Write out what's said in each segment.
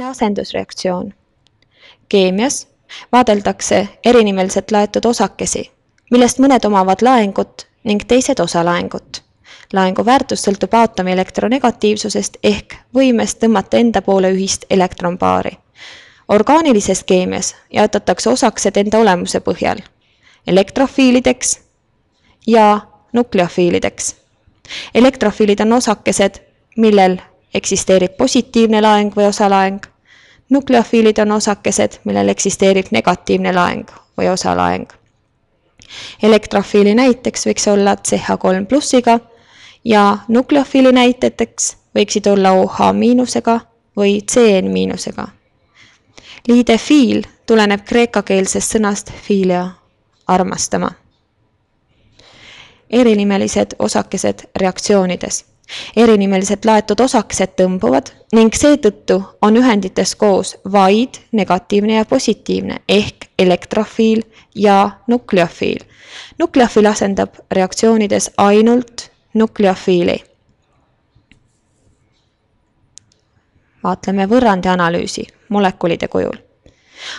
asendusreaktsioon. Keemias vaadeldakse erinimeliselt laetud osakesi, millest mõned omavad laengut ning teised osalaengut. Laengu väärtus sõltub aatomi elektronegatiivsusest ehk võimest tõmmata enda poole ühist elektronpaari. Orgaanilises keemias jaotatakse osaksed enda olemuse põhjal elektrofiilideks ja nukleofiilideks. Elektrofiilid on osakesed, millel eksisteerib positiivne laeng või osalaeng. Nukleofiilid on osakesed, millel eksisteerib negatiivne laeng või osalaeng. Elektrofiili näiteks võiks olla CH3 plussiga ja nukleofiili näiteteks võiksid olla OH miinusega või CN miinusega. Liide fiil tuleneb kreekakeelsest sõnast filia, armastama. Erinimelised osakesed reaktsioonides. Erinimelised laetud osakesed tõmbuvad ning seetõttu on ühendites koos vaid negatiivne ja positiivne ehk elektrofiil ja nukleofiil. Nukleofiil asendab reaktsioonides ainult nukleofiili. Vaatleme võrrandi analüüsi molekulide kujul.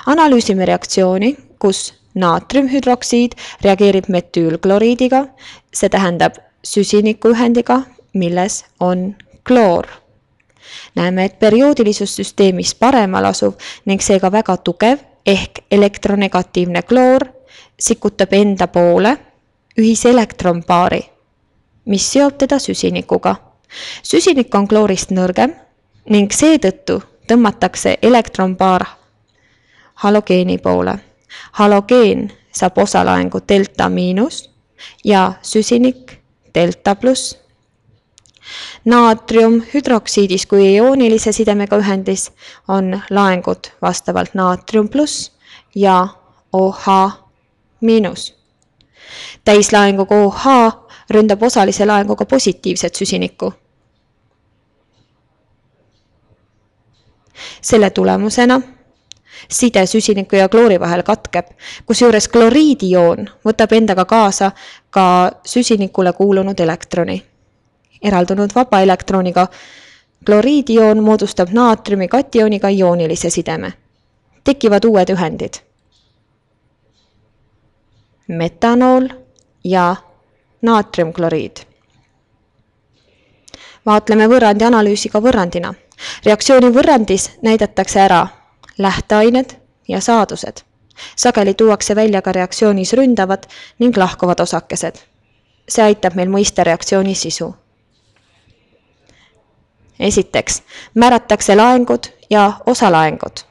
Analüüsime reaktsiooni, kus naatriumhüdroksiid reageerib metüülkloriidiga, see tähendab süsinikuühendiga, milles on kloor. Näeme, et perioodilisus-süsteemis paremal asuv ning seega väga tugev ehk elektronegatiivne kloor sikutab enda poole ühise elektronpaari, mis seob teda süsinikuga. Süsinik on kloorist nõrgem ning seetõttu tõmmatakse elektronpaar halogeeni poole. Halogeen saab osalaengu delta miinus ja süsinik delta pluss. Naatriumhüdroksiidis kui ioonilise sidemega ühendis on laengud vastavalt naatrium pluss ja OH miinus. Täislaenguga OH ründab osalise laenguga positiivset süsinikku. Selle tulemusena side süsiniku ja kloori vahel katkeb, kusjuures kloriidioon võtab endaga kaasa ka süsinikule kuulunud elektroni. Eraldunud vaba elektroniga kloriidioon moodustab naatriumi kationiga ioonilise sideme. Tekivad uued ühendid. Metanool ja naatriumkloriid. Vaatleme võrrandi analüüsiga võrrandina. Reaktsiooni võrrandis näidatakse ära lähteained ja saadused. Sageli tuuakse välja ka reaktsioonis ründavad ning lahkuvad osakesed. See aitab meil mõista reaktsiooni sisu. Esiteks, määratakse laengud ja osalaengud.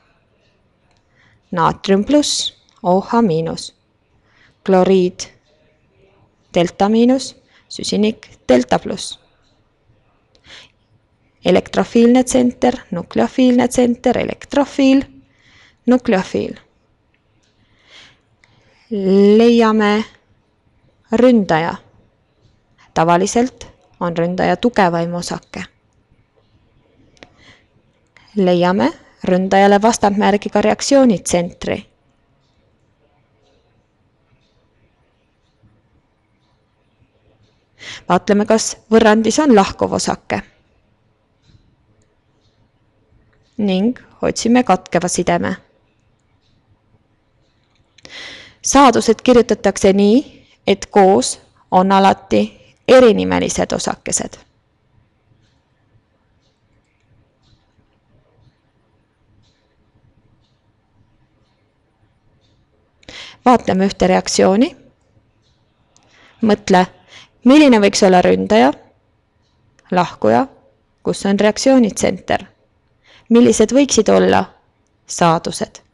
Naatrium pluss, OH miinus, kloriid delta miinus, süsinik delta pluss. Elektrofiilne tsenter, nukleofiilne tsenter, elektrofiil, nukleofiil. Leiame ründaja. Tavaliselt on ründaja tugevaim osake. Leiame ründajale vastandmärgiga reaktsioonitsentri. Vaatleme, kas võrrandis on lahkuv osake. Ning otsime katkeva sideme. Saadused kirjutatakse nii, et koos on alati erinimelised osakesed. Vaatleme ühte reaktsiooni. Mõtle, milline võiks olla ründaja, lahkuja, kus on reaktsioonitsenter. Millised võiksid olla saadused?